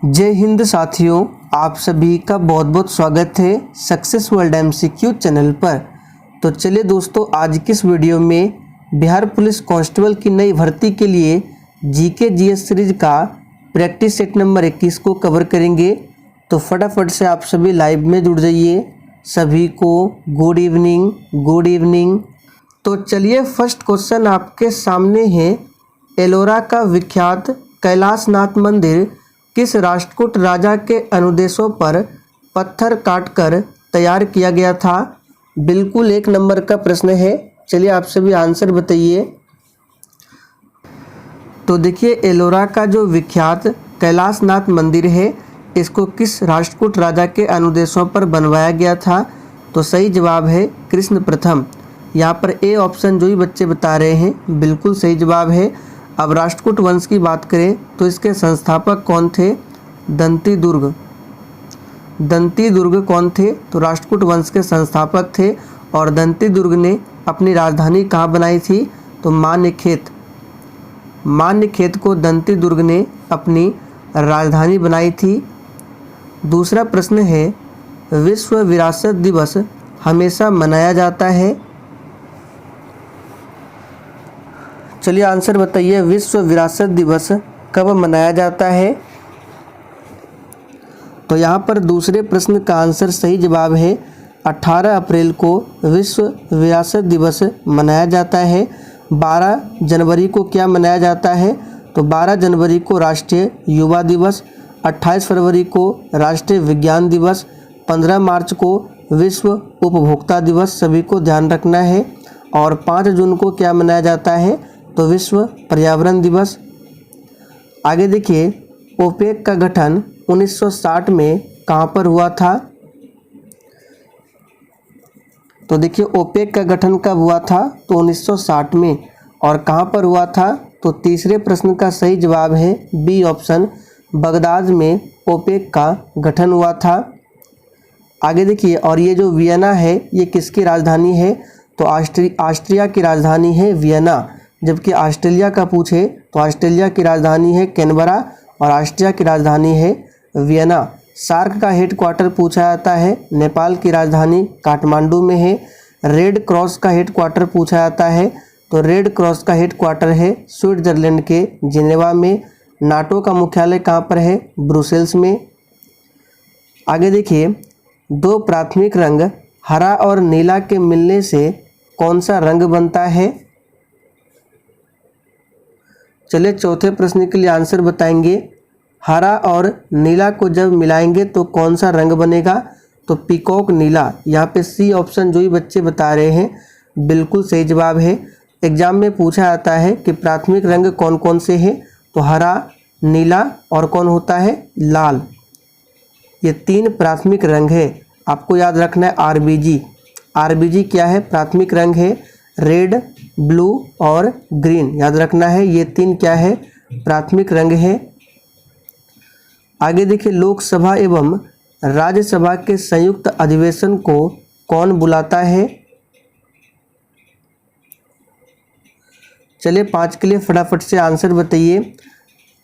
जय हिंद साथियों, आप सभी का बहुत बहुत स्वागत है सक्सेस वर्ल्ड MCQ चैनल पर। तो चलिए दोस्तों, आज की इस वीडियो में बिहार पुलिस कांस्टेबल की नई भर्ती के लिए जीके जीएस सीरीज का प्रैक्टिस सेट नंबर 21 को कवर करेंगे। तो फटाफट से आप सभी लाइव में जुड़ जाइए। सभी को गुड इवनिंग। तो चलिए, फर्स्ट क्वेश्चन आपके सामने है। एलोरा का विख्यात कैलाशनाथ मंदिर किस राष्ट्रकूट राजा के अनुदेशों पर पत्थर काटकर तैयार किया गया था? बिल्कुल 1 नंबर का प्रश्न है। चलिए आप सभी आंसर बताइए। तो देखिए, एलोरा का जो विख्यात कैलाशनाथ मंदिर है, इसको किस राष्ट्रकूट राजा के अनुदेशों पर बनवाया गया था? तो सही जवाब है कृष्ण प्रथम। यहाँ पर ए ऑप्शन जो ही बच्चे बता रहे हैं बिल्कुल सही जवाब है। अब राष्ट्रकूट वंश की बात करें तो इसके संस्थापक कौन थे? दंती दुर्ग कौन थे? तो राष्ट्रकूट वंश के संस्थापक थे। और दंती दुर्ग ने अपनी राजधानी कहाँ बनाई थी? तो मान्यखेत को दंती दुर्ग ने अपनी राजधानी बनाई थी। दूसरा प्रश्न है, विश्व विरासत दिवस हमेशा मनाया जाता है? चलिए आंसर बताइए, विश्व विरासत दिवस कब मनाया जाता है? तो यहाँ पर दूसरे प्रश्न का आंसर सही जवाब है 18 अप्रैल को विश्व विरासत दिवस मनाया जाता है। 12 जनवरी को क्या मनाया जाता है? तो 12 जनवरी को राष्ट्रीय युवा दिवस, 28 फरवरी को राष्ट्रीय विज्ञान दिवस, 15 मार्च को विश्व उपभोक्ता दिवस, सभी को ध्यान रखना है। और 5 जून को क्या मनाया जाता है? तो विश्व पर्यावरण दिवस। आगे देखिए, ओपेक का गठन 1960 में कहाँ पर हुआ था? तो देखिए, ओपेक का गठन कब हुआ था? तो 1960 में। और कहाँ पर हुआ था? तो तीसरे प्रश्न का सही जवाब है बी ऑप्शन, बगदाद में ओपेक का गठन हुआ था। आगे देखिए, और ये जो वियना है ये किसकी राजधानी है? तो ऑस्ट्रिया की राजधानी है वियना। जबकि ऑस्ट्रेलिया का पूछे तो ऑस्ट्रेलिया की राजधानी है कैनबरा और ऑस्ट्रिया की राजधानी है वियना। सार्क का हेडक्वार्टर पूछा जाता है, नेपाल की राजधानी काठमांडू में है। रेड क्रॉस का हेडक्वार्टर पूछा जाता है, तो रेड क्रॉस का हेडक्वार्टर है स्विट्जरलैंड के जिनेवा में। नाटो का मुख्यालय कहाँ पर है? ब्रुसेल्स में। आगे देखिए, 2 प्राथमिक रंग हरा और नीला के मिलने से कौन सा रंग बनता है? चलिए चौथे प्रश्न के लिए आंसर बताएंगे। हरा और नीला को जब मिलाएंगे तो कौन सा रंग बनेगा? तो पीकॉक नीला। यहाँ पे सी ऑप्शन जो ही बच्चे बता रहे हैं बिल्कुल सही जवाब है। एग्जाम में पूछा जाता है कि प्राथमिक रंग कौन कौन से हैं? तो हरा, नीला और कौन होता है? लाल। ये 3 प्राथमिक रंग है। आपको याद रखना है आरबीजी क्या है? प्राथमिक रंग है। रेड, ब्लू और ग्रीन याद रखना है, ये 3 क्या है? प्राथमिक रंग है। आगे देखिए, लोकसभा एवं राज्यसभा के संयुक्त अधिवेशन को कौन बुलाता है? चलिए 5 के लिए फटाफट से आंसर बताइए।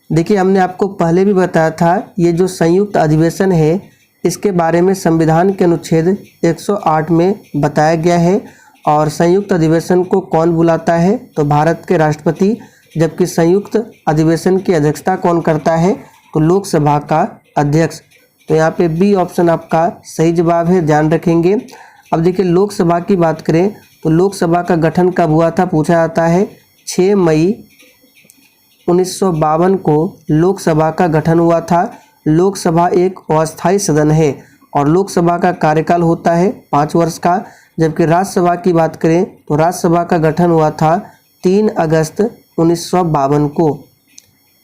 देखिए, हमने आपको पहले भी बताया था, ये जो संयुक्त अधिवेशन है इसके बारे में संविधान के अनुच्छेद 108 में बताया गया है। और संयुक्त अधिवेशन को कौन बुलाता है? तो भारत के राष्ट्रपति। जबकि संयुक्त अधिवेशन की अध्यक्षता कौन करता है? तो लोकसभा का अध्यक्ष। तो यहाँ पे बी ऑप्शन आपका सही जवाब है, ध्यान रखेंगे। अब देखिए, लोकसभा की बात करें तो लोकसभा का गठन कब हुआ था पूछा जाता है। 6 मई 1952 को लोकसभा का गठन हुआ था। लोकसभा एक अस्थायी सदन है और लोकसभा का कार्यकाल होता है 5 वर्ष का। जबकि राज्यसभा की बात करें तो राज्यसभा का गठन हुआ था 3 अगस्त 1952 को।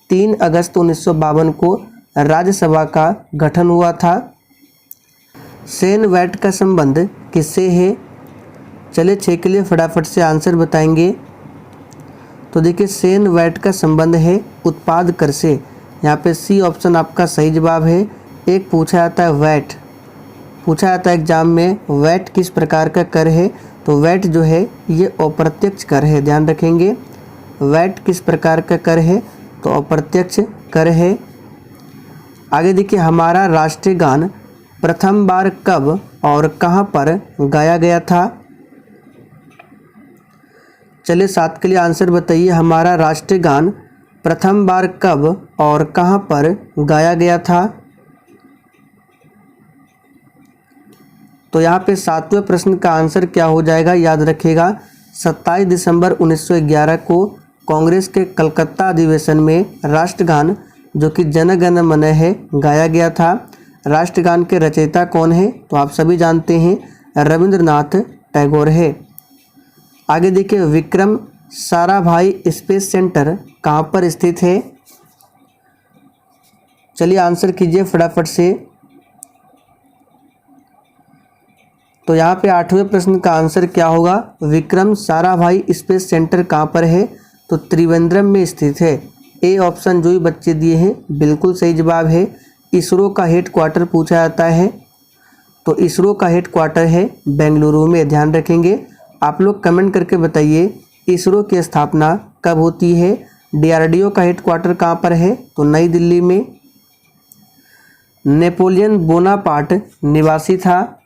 3 अगस्त 1952 को राज्यसभा का गठन हुआ था। सेन वैट का संबंध किससे है? चलिए 6 के लिए फटाफट से आंसर बताएंगे। तो देखिए, सेन वैट का संबंध है उत्पाद कर से। यहाँ पे सी ऑप्शन आपका सही जवाब है। एक पूछा जाता है वैट, पूछा जाता है एग्जाम में, वैट किस प्रकार का कर है? तो वैट जो है ये अप्रत्यक्ष कर है, ध्यान रखेंगे। वैट किस प्रकार का कर है? तो अप्रत्यक्ष कर है। आगे देखिए, हमारा राष्ट्रीय गान प्रथम बार कब और कहाँ पर गाया गया था। चलिए 7 के लिए आंसर बताइए, हमारा राष्ट्रीय गान प्रथम बार कब और कहाँ पर गाया गया था। तो यहाँ पे 7वें प्रश्न का आंसर क्या हो जाएगा, याद रखिएगा 27 दिसंबर 1911 को कांग्रेस के कलकत्ता अधिवेशन में राष्ट्रगान जो कि जन गण मन है गाया गया था। राष्ट्रगान के रचयिता कौन है, तो आप सभी जानते हैं रविंद्रनाथ टैगोर है। आगे देखिए, विक्रम साराभाई स्पेस सेंटर कहाँ पर स्थित है। चलिए आंसर कीजिए फटाफट से। तो यहाँ पे 8वें प्रश्न का आंसर क्या होगा, विक्रम साराभाई स्पेस सेंटर कहाँ पर है, तो त्रिवेंद्रम में स्थित है। ए ऑप्शन जो भी बच्चे दिए हैं बिल्कुल सही जवाब है। इसरो का हेड क्वार्टर पूछा जाता है, तो इसरो का हेड क्वार्टर है बेंगलुरु में, ध्यान रखेंगे। आप लोग कमेंट करके बताइए इसरो की स्थापना कब होती है। डीआरडीओ का हेड क्वार्टर कहाँ पर है, तो नई दिल्ली में। नेपोलियन बोनापार्ट निवासी था।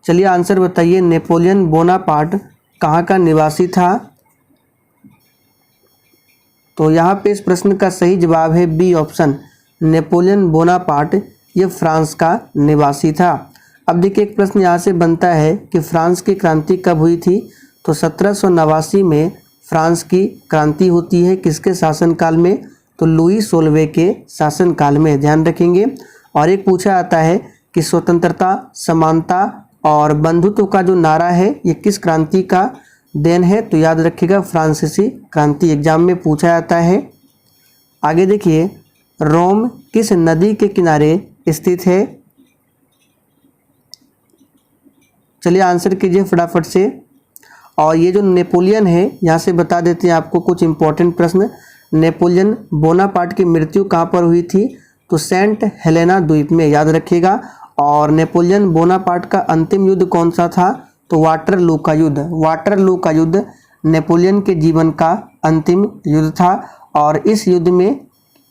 चलिए आंसर बताइए, नेपोलियन बोनापार्ट कहाँ का निवासी था। तो यहाँ पे इस प्रश्न का सही जवाब है बी ऑप्शन, नेपोलियन बोनापार्ट ये फ्रांस का निवासी था। अब देखिए, एक प्रश्न यहाँ से बनता है कि फ्रांस की क्रांति कब हुई थी, तो 1789 में फ्रांस की क्रांति होती है। किसके शासनकाल में, तो लुई 16वें के शासनकाल में, ध्यान रखेंगे। और एक पूछा जाता है कि स्वतंत्रता, समानता और बंधुत्व का जो नारा है ये किस क्रांति का देन है, तो याद रखिएगा फ्रांसीसी क्रांति, एग्जाम में पूछा जाता है। आगे देखिए, रोम किस नदी के किनारे स्थित है। चलिए आंसर कीजिए फटाफट से। और ये जो नेपोलियन है, यहाँ से बता देते हैं आपको कुछ इंपॉर्टेंट प्रश्न। नेपोलियन बोनापार्ट की मृत्यु कहाँ पर हुई थी, तो सेंट हेलेना द्वीप में, याद रखिएगा। और नेपोलियन बोनापार्ट का अंतिम युद्ध कौन सा था, तो वाटरलू का युद्ध। वाटरलू का युद्ध नेपोलियन के जीवन का अंतिम युद्ध था और इस युद्ध में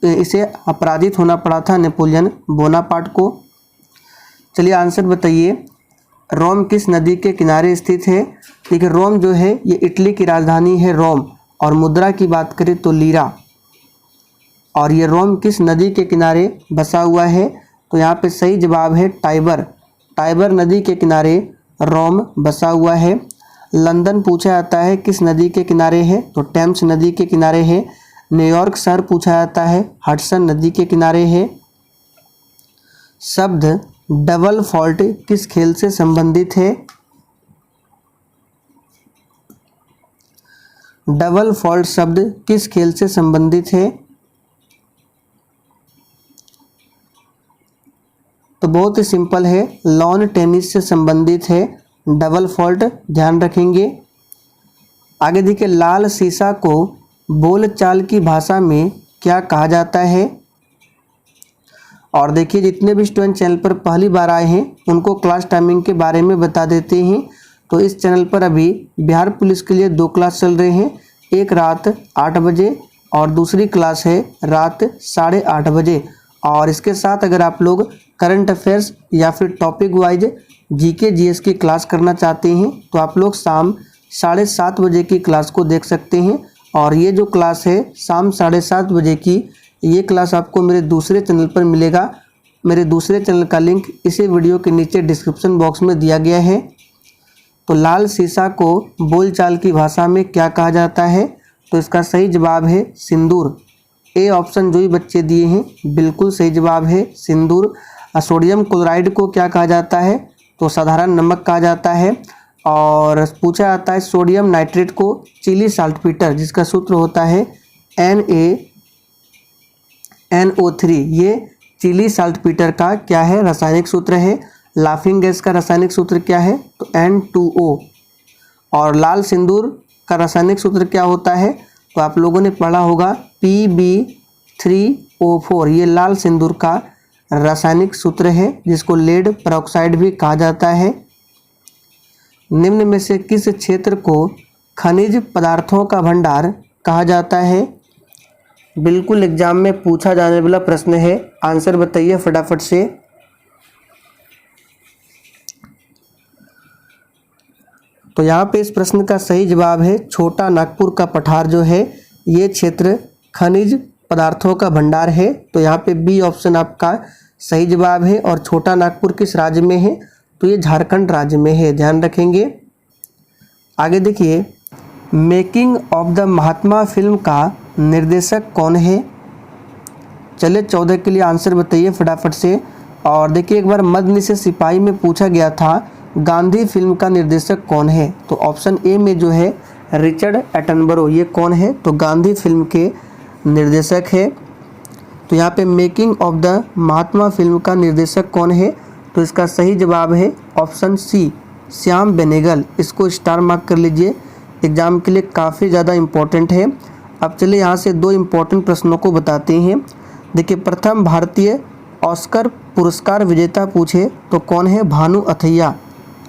इसे अपराजित होना पड़ा था नेपोलियन बोनापार्ट को। चलिए आंसर बताइए, रोम किस नदी के किनारे स्थित है। देखिए, रोम जो है ये इटली की राजधानी है रोम, और मुद्रा की बात करें तो लीरा। और ये रोम किस नदी के किनारे बसा हुआ है, तो यहाँ पे सही जवाब है टाइबर। टाइबर नदी के किनारे रोम बसा हुआ है। लंदन पूछा जाता है किस नदी के किनारे है, तो टेम्स नदी के किनारे है। न्यूयॉर्क शहर पूछा जाता है हडसन नदी के किनारे है। शब्द डबल फॉल्ट किस खेल से संबंधित है। डबल फॉल्ट शब्द किस खेल से संबंधित है, तो बहुत ही सिंपल है, लॉन टेनिस से संबंधित है डबल फॉल्ट, ध्यान रखेंगे। आगे देखिए, लाल सीसा को बोलचाल की भाषा में क्या कहा जाता है। और देखिए, जितने भी स्टूडेंट चैनल पर पहली बार आए हैं उनको क्लास टाइमिंग के बारे में बता देते हैं। तो इस चैनल पर अभी बिहार पुलिस के लिए 2 क्लास चल रहे हैं, एक रात 8 बजे और दूसरी क्लास है रात 8:30 बजे। और इसके साथ अगर आप लोग करंट अफेयर्स या फिर टॉपिक वाइज जीके जीएस की क्लास करना चाहते हैं तो आप लोग शाम 7:30 बजे की क्लास को देख सकते हैं। और ये जो क्लास है शाम 7:30 बजे की, ये क्लास आपको मेरे दूसरे चैनल पर मिलेगा। मेरे दूसरे चैनल का लिंक इसी वीडियो के नीचे डिस्क्रिप्शन बॉक्स में दिया गया है। तो लाल सीसा को बोलचाल की भाषा में क्या कहा जाता है, तो इसका सही जवाब है सिंदूर। ए ऑप्शन जो भी बच्चे दिए हैं बिल्कुल सही जवाब है सिंदूर। सोडियम क्लोराइड को क्या कहा जाता है, तो साधारण नमक कहा जाता है। और पूछा जाता है सोडियम नाइट्रेट को चिली साल्टपीटर, जिसका सूत्र होता है NaNO3। ये चिली साल्टपीटर का क्या है, रासायनिक सूत्र है। लाफिंग गैस का रासायनिक सूत्र क्या है, तो N2O। और लाल सिंदूर का रासायनिक सूत्र क्या होता है, तो आप लोगों ने पढ़ा होगा Pb3O4। ये लाल सिंदूर का रासायनिक सूत्र है, जिसको लेड पेरोक्साइड भी कहा जाता है। निम्न में से किस क्षेत्र को खनिज पदार्थों का भंडार कहा जाता है। बिल्कुल एग्जाम में पूछा जाने वाला प्रश्न है। आंसर बताइए फटाफट से। तो यहाँ पे इस प्रश्न का सही जवाब है छोटा नागपुर का पठार जो है ये क्षेत्र खनिज पदार्थों का भंडार है। तो यहाँ पे बी ऑप्शन आपका सही जवाब है। और छोटा नागपुर किस राज्य में है? तो ये झारखंड राज्य में है, ध्यान रखेंगे। आगे देखिए, making of the Mahatma film का निर्देशक कौन है? चलिए 14 के लिए आंसर बताइए फटाफट से। और देखिए, एक बार मद्यनिषेध सिपाही में पूछा गया था गांधी फिल्म का निर्देशक कौन है? तो ऑप्शन ए में जो है रिचर्ड एटनबरो, ये कौन है? तो गांधी फिल्म के निर्देशक है। तो यहाँ पे making of the Mahatma film का निर्देशक कौन है? तो इसका सही जवाब है ऑप्शन सी, श्याम बेनेगल। इसको स्टार मार्क कर लीजिए, एग्जाम के लिए काफ़ी ज़्यादा इम्पोर्टेंट है। अब चलिए यहाँ से दो इम्पोर्टेंट प्रश्नों को बताते हैं। देखिए, प्रथम भारतीय ऑस्कर पुरस्कार विजेता पूछे तो कौन है? भानु अथैया।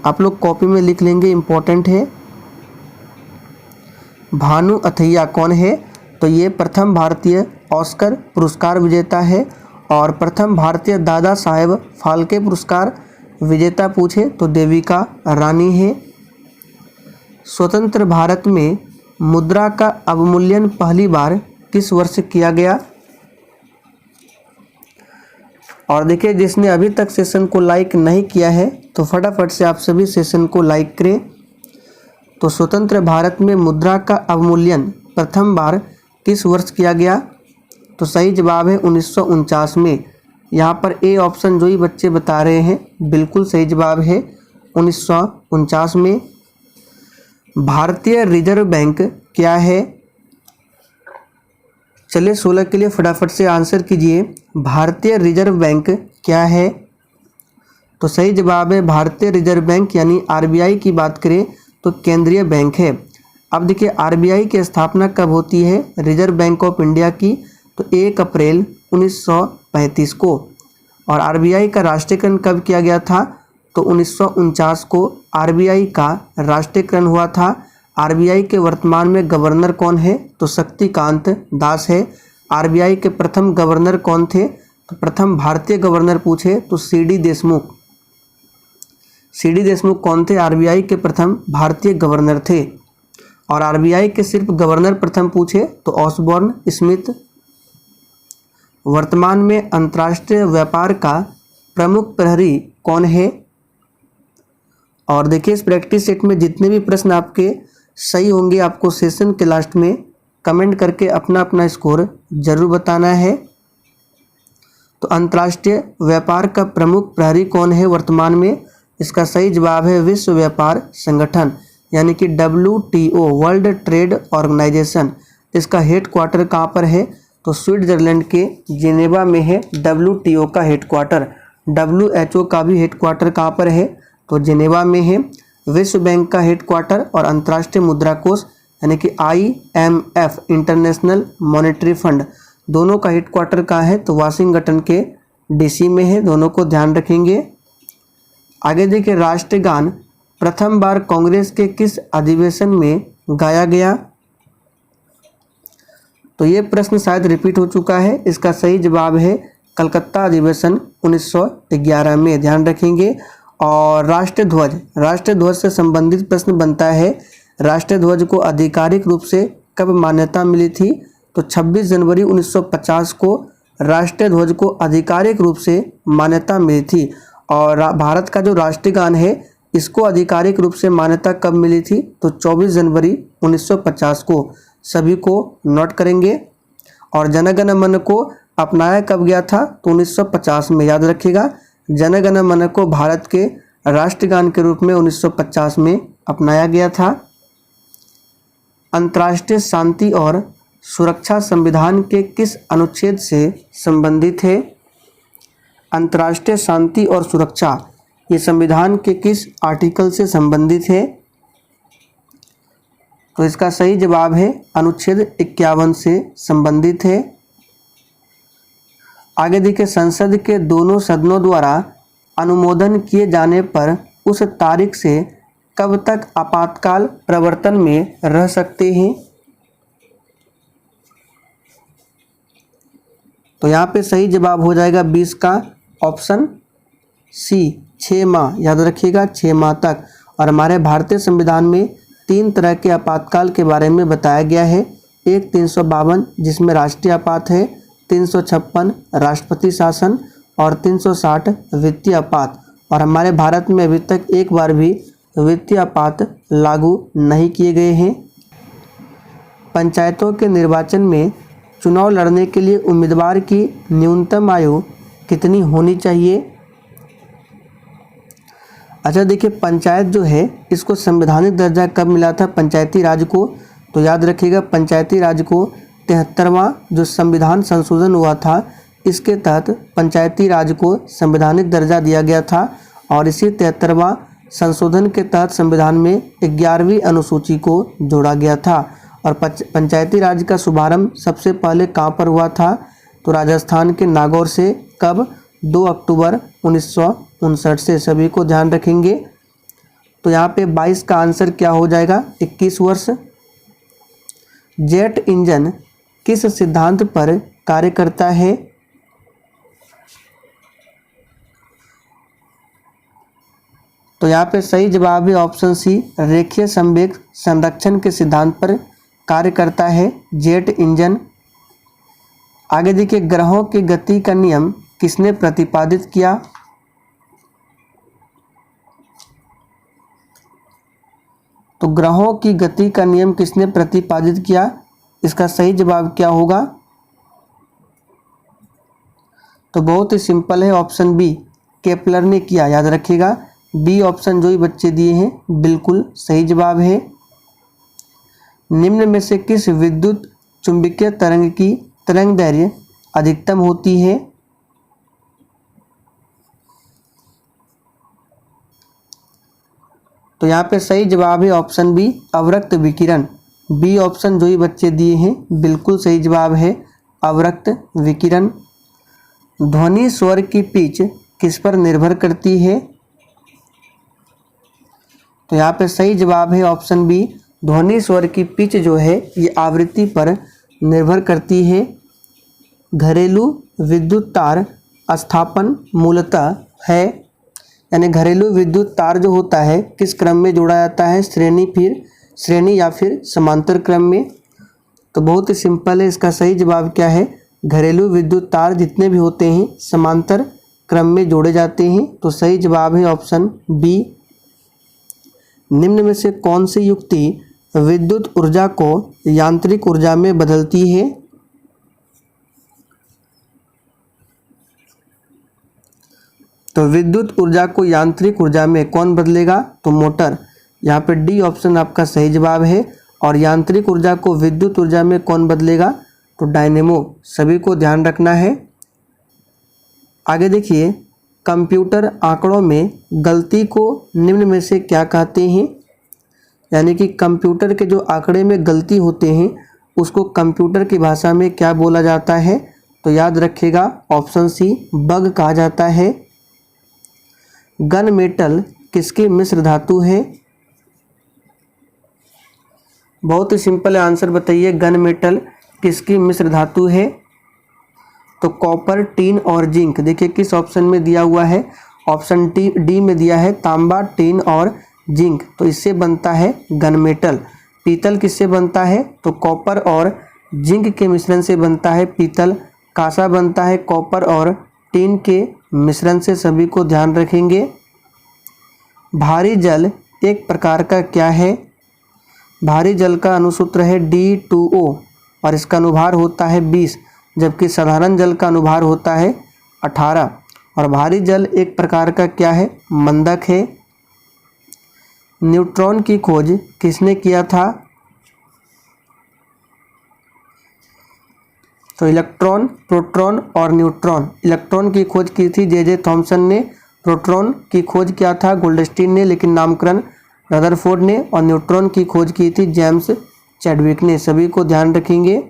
आप लोग कॉपी में लिख लेंगे, इम्पोर्टेंट है। भानु अथैया कौन है? तो ये प्रथम भारतीय ऑस्कर पुरस्कार विजेता है। और प्रथम भारतीय दादा साहेब फाल्के पुरस्कार विजेता पूछे तो देविका रानी है। स्वतंत्र भारत में मुद्रा का अवमूल्यन पहली बार किस वर्ष किया गया? और देखिए, जिसने अभी तक सेशन को लाइक नहीं किया है तो फटाफट से आप सभी सेशन को लाइक करें। तो स्वतंत्र भारत में मुद्रा का अवमूल्यन प्रथम बार किस वर्ष किया गया? तो सही जवाब है 1949 में। यहाँ पर ए ऑप्शन जो ही बच्चे बता रहे हैं बिल्कुल सही जवाब है 1949 में। भारतीय रिजर्व बैंक क्या है? चलिए 16 के लिए फटाफट से आंसर कीजिए। भारतीय रिजर्व बैंक क्या है? तो सही जवाब है भारतीय रिजर्व बैंक यानी आरबीआई की बात करें तो केंद्रीय बैंक है। अब देखिए, आरबीआई की स्थापना कब होती है रिजर्व बैंक ऑफ इंडिया की? तो 1 अप्रैल 1935 को। और आरबीआई का राष्ट्रीयकरण कब किया गया था? तो 1949 को आरबीआई का राष्ट्रीयकरण हुआ था। आरबीआई के वर्तमान में गवर्नर कौन है? तो शक्तिकांत दास है। आरबीआई के प्रथम गवर्नर कौन थे? तो प्रथम भारतीय गवर्नर पूछे तो सीडी देशमुख। सीडी देशमुख कौन थे? आरबीआई के प्रथम भारतीय गवर्नर थे। और आरबीआई के सिर्फ गवर्नर प्रथम पूछे तो ऑसबॉर्न स्मिथ। वर्तमान में अंतर्राष्ट्रीय व्यापार का प्रमुख प्रहरी कौन है? और देखिए, इस प्रैक्टिस सेट में जितने भी प्रश्न आपके सही होंगे आपको सेशन के लास्ट में कमेंट करके अपना अपना स्कोर जरूर बताना है। तो अंतर्राष्ट्रीय व्यापार का प्रमुख प्रहरी कौन है वर्तमान में? इसका सही जवाब है विश्व व्यापार संगठन यानी कि WTO, वर्ल्ड ट्रेड ऑर्गेनाइजेशन। इसका हेड क्वार्टर कहाँ पर है? तो स्विट्जरलैंड के जिनेवा में है WTO का हेड क्वार्टर। WHO का भी हेड क्वार्टर कहाँ पर है? तो जिनेवा में है। विश्व बैंक का हेड क्वार्टर और अंतर्राष्ट्रीय मुद्रा कोष यानी कि IMF, इंटरनेशनल मॉनेटरी फंड, दोनों का हेड क्वार्टर कहाँ है? तो वाशिंगटन के DC में है। दोनों को ध्यान रखेंगे। आगे देखिए, राष्ट्रगान प्रथम बार कांग्रेस के किस अधिवेशन में गाया गया? तो ये प्रश्न शायद रिपीट हो चुका है। इसका सही जवाब है कलकत्ता अधिवेशन 1911 में, ध्यान रखेंगे। और राष्ट्रध्वज से संबंधित प्रश्न बनता है। राष्ट्रध्वज को आधिकारिक रूप से कब मान्यता मिली थी? तो 26 जनवरी 1950 को राष्ट्रध्वज को आधिकारिक रूप से मान्यता मिली थी। और भारत का जो राष्ट्रीय गान है इसको आधिकारिक रूप से मान्यता कब मिली थी? तो 24 जनवरी 1950 को। सभी को नोट करेंगे। और जनगण मन को अपनाया कब गया था? तो 1950 में, याद रखिएगा। जनगण मन को भारत के राष्ट्रगान के रूप में 1950 में अपनाया गया था। अंतर्राष्ट्रीय शांति और सुरक्षा संविधान के किस अनुच्छेद से संबंधित है? अंतर्राष्ट्रीय शांति और सुरक्षा ये संविधान के किस आर्टिकल से संबंधित है? तो इसका सही जवाब है अनुच्छेद 51 से संबंधित है। आगे देखिए, संसद के दोनों सदनों द्वारा अनुमोदन किए जाने पर उस तारीख से कब तक आपातकाल प्रवर्तन में रह सकते हैं? तो यहाँ पे सही जवाब हो जाएगा 20 का ऑप्शन सी, 6 माह। याद रखिएगा 6 माह तक। और हमारे भारतीय संविधान में 3 तरह के आपातकाल के बारे में बताया गया है। एक 352 जिसमें राष्ट्रीय आपात है, 356 राष्ट्रपति शासन और 360 वित्तीय आपात। और हमारे भारत में अभी तक एक बार भी वित्तीय आपात लागू नहीं किए गए हैं। पंचायतों के निर्वाचन में चुनाव लड़ने के लिए उम्मीदवार की न्यूनतम आयु कितनी होनी चाहिए? अच्छा देखिए, पंचायत जो है इसको संवैधानिक दर्जा कब मिला था पंचायती राज को? तो याद रखिएगा पंचायती राज को 73वां जो संविधान संशोधन हुआ था इसके तहत पंचायती राज को संवैधानिक दर्जा दिया गया था। और इसी 73वां संशोधन के तहत संविधान में 11वीं अनुसूची को जोड़ा गया था। और पंचायती राज का शुभारंभ सबसे पहले कहाँ पर हुआ था? तो राजस्थान के नागौर से। कब? 2 अक्टूबर 1959 से। सभी को ध्यान रखेंगे। तो यहाँ पे 22 का आंसर क्या हो जाएगा? 21 वर्ष। जेट इंजन किस सिद्धांत पर कार्य करता है? तो यहाँ पे सही जवाब है ऑप्शन सी, रेखीय संवेग संरक्षण के सिद्धांत पर कार्य करता है जेट इंजन। आगे देखिए, ग्रहों की गति का नियम किसने प्रतिपादित किया? तो ग्रहों की गति का नियम किसने प्रतिपादित किया? इसका सही जवाब क्या होगा? तो बहुत ही सिंपल है, ऑप्शन बी, केपलर ने किया। याद रखिएगा बी ऑप्शन जो ही बच्चे दिए हैं बिल्कुल सही जवाब है। निम्न में से किस विद्युत चुंबकीय तरंग की तरंग दैर्घ्य अधिकतम होती है? तो यहाँ पे सही जवाब है ऑप्शन बी, अवरक्त विकिरण। बी ऑप्शन जो ही बच्चे दिए हैं बिल्कुल सही जवाब है, अवरक्त विकिरण। ध्वनि स्वर की पिच किस पर निर्भर करती है? तो यहाँ पे सही जवाब है ऑप्शन बी, ध्वनि स्वर की पिच जो है ये आवृत्ति पर निर्भर करती है। घरेलू विद्युत तार स्थापन मूलतः है, यानी घरेलू विद्युत तार जो होता है किस क्रम में जोड़ा जाता है? श्रेणी या फिर समांतर क्रम में। तो बहुत ही सिंपल है, इसका सही जवाब क्या है? घरेलू विद्युत तार जितने भी होते हैं समांतर क्रम में जोड़े जाते हैं। तो सही जवाब है ऑप्शन बी। निम्न में से कौन सी युक्ति विद्युत ऊर्जा को यांत्रिक ऊर्जा में बदलती है? तो विद्युत ऊर्जा को यांत्रिक ऊर्जा में कौन बदलेगा? तो मोटर। यहाँ पे डी ऑप्शन आपका सही जवाब है। और यांत्रिक ऊर्जा को विद्युत ऊर्जा में कौन बदलेगा? तो डायनेमो। सभी को ध्यान रखना है। आगे देखिए, कंप्यूटर आंकड़ों में गलती को निम्न में से क्या कहते हैं? यानी कि कंप्यूटर के जो आंकड़े में गलती होते हैं उसको कंप्यूटर की भाषा में क्या बोला जाता है? तो याद रखिएगा ऑप्शन सी, बग कहा जाता है। गन मेटल किसकी मिश्र धातु है? बहुत ही सिंपल आंसर बताइए, गन मेटल किसकी मिश्र धातु है? तो कॉपर, टीन और जिंक। देखिए किस ऑप्शन में दिया हुआ है? ऑप्शन डी में दिया है, तांबा, टीन और जिंक। तो इससे बनता है गन मेटल। पीतल किससे बनता है? तो कॉपर और जिंक के मिश्रण से बनता है पीतल। कांसा बनता है कॉपर और टीन के मिश्रण से। सभी को ध्यान रखेंगे। भारी जल एक प्रकार का क्या है? भारी जल का अनुसूत्र है D2O और इसका अनुभार होता है 20, जबकि साधारण जल का अनुभार होता है 18। और भारी जल एक प्रकार का क्या है? मंदक है। न्यूट्रॉन की खोज किसने किया था? तो इलेक्ट्रॉन, प्रोटॉन और न्यूट्रॉन। इलेक्ट्रॉन की खोज की थी J.J. थॉमसन ने, प्रोटॉन की खोज किया था गोल्डस्टीन ने, लेकिन नामकरण रदरफोर्ड ने, और न्यूट्रॉन की खोज की थी जेम्स चैडविक ने। सभी को ध्यान रखेंगे।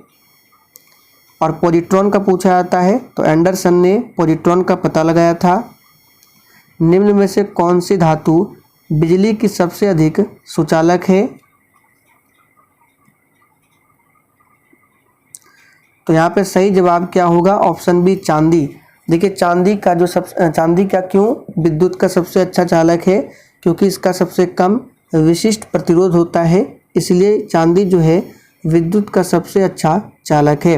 और पॉजिट्रॉन का पूछा जाता है तो एंडरसन ने पॉजिट्रॉन का पता लगाया था। निम्न में से कौन सी धातु बिजली की सबसे अधिक सुचालक है? तो यहाँ पे सही जवाब क्या होगा? ऑप्शन बी चांदी। देखिए चांदी का क्यों विद्युत का सबसे अच्छा चालक है? क्योंकि इसका सबसे कम विशिष्ट प्रतिरोध होता है, इसलिए चांदी जो है विद्युत का सबसे अच्छा चालक है।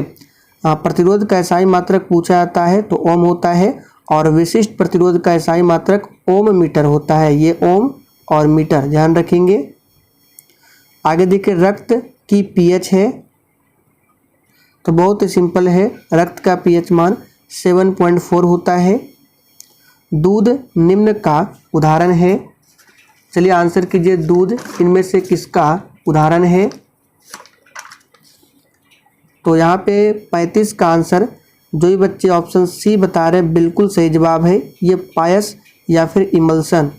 प्रतिरोध का एसआई मात्रक पूछा जाता है तो ओम होता है, और विशिष्ट प्रतिरोध का एसआई मात्रक ओम मीटर होता है। ये ओम और मीटर ध्यान रखेंगे। आगे देखिए रक्त की पीएच है, तो बहुत ही सिंपल है, रक्त का पीएच मान 7.4 होता है। दूध निम्न का उदाहरण है। चलिए आंसर कीजिए, दूध इनमें से किसका उदाहरण है? तो यहाँ पे 35 का आंसर जो ही बच्चे ऑप्शन सी बता रहे हैं बिल्कुल सही जवाब है। ये पायस या फिर इमल्सन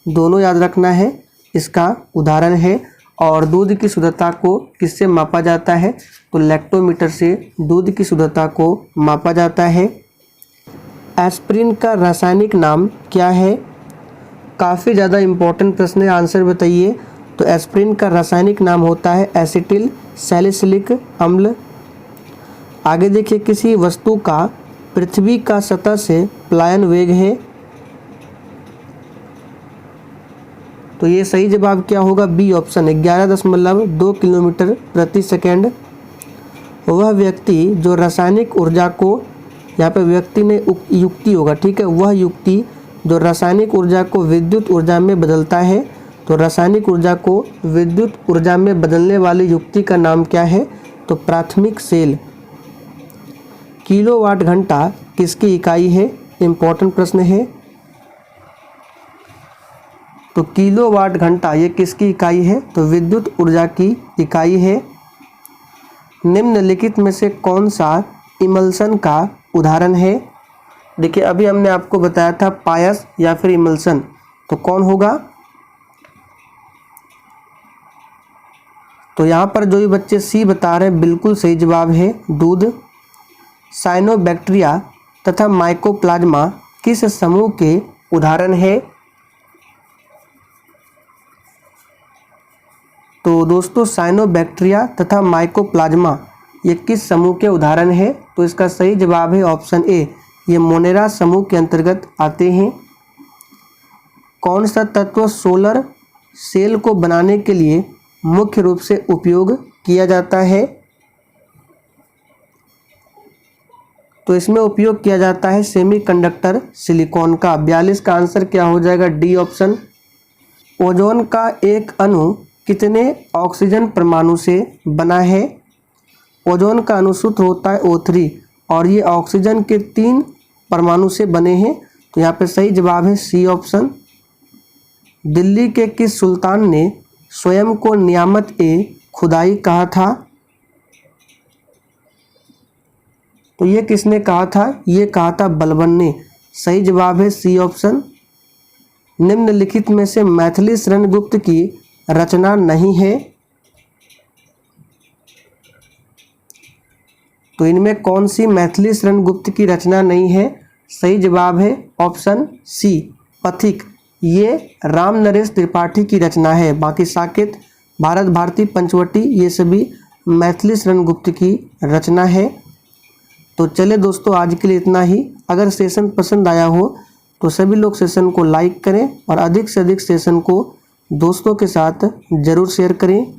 दोनों याद रखना है, इसका उदाहरण है। और दूध की शुद्धता को किससे मापा जाता है? तो लैक्टोमीटर से दूध की शुद्धता को मापा जाता है। एस्पिरिन का रासायनिक नाम क्या है? काफ़ी ज़्यादा इम्पोर्टेंट प्रश्न है, आंसर बताइए। तो एस्पिरिन का रासायनिक नाम होता है एसिटिल सैलिसिलिक अम्ल। आगे देखिए, किसी वस्तु का पृथ्वी का सतह से पलायन वेग है, तो ये सही जवाब क्या होगा? बी ऑप्शन 11.2 किलोमीटर प्रति सेकेंड। वह व्यक्ति जो रासायनिक ऊर्जा को, यहाँ पे व्यक्ति ने युक्ति होगा, ठीक है, वह युक्ति जो रासायनिक ऊर्जा को विद्युत ऊर्जा में बदलता है, तो रासायनिक ऊर्जा को विद्युत ऊर्जा में बदलने वाली युक्ति का नाम क्या है? तो प्राथमिक सेल। किलोवाट घंटा किसकी इकाई है? इम्पोर्टेंट प्रश्न है। तो किलोवाट घंटा ये किसकी इकाई है? तो विद्युत ऊर्जा की इकाई है। निम्नलिखित में से कौन सा इमल्सन का उदाहरण है? देखिए अभी हमने आपको बताया था पायस या फिर इमल्सन, तो कौन होगा? तो यहाँ पर जो भी बच्चे सी बता रहे हैं बिल्कुल सही जवाब है, दूध। साइनोबैक्टीरिया तथा माइकोप्लाज्मा किस समूह के उदाहरण है? तो दोस्तों साइनोबैक्टीरिया तथा माइकोप्लाज्मा ये किस समूह के उदाहरण है? तो इसका सही जवाब है ऑप्शन ए, ये मोनेरा समूह के अंतर्गत आते हैं। कौन सा तत्व सोलर सेल को बनाने के लिए मुख्य रूप से उपयोग किया जाता है? तो इसमें उपयोग किया जाता है सेमीकंडक्टर सिलिकॉन का। 42 का आंसर क्या हो जाएगा? D option. ओजोन का एक अणु कितने ऑक्सीजन परमाणु से बना है? ओजोन का अणु सूत्र होता है O3 और ये ऑक्सीजन के 3 परमाणु से बने हैं, तो यहाँ पे सही जवाब है सी ऑप्शन। दिल्ली के किस सुल्तान ने स्वयं को नियामत ए खुदाई कहा था? तो ये किसने कहा था? ये कहा था बलबन ने। सही जवाब है सी ऑप्शन। निम्नलिखित में से मैथिली शरण गुप्त की रचना नहीं है, तो इनमें कौन सी मैथिली शरण गुप्त की रचना नहीं है? सही जवाब है ऑप्शन सी, पथिक। ये राम नरेश त्रिपाठी की रचना है। बाकी साकेत, भारत भारती, पंचवटी ये सभी मैथिली शरण गुप्त की रचना है। तो चले दोस्तों आज के लिए इतना ही। अगर सेशन पसंद आया हो तो सभी लोग सेशन को लाइक करें और अधिक से अधिक सेशन को दोस्तों के साथ ज़रूर शेयर करें।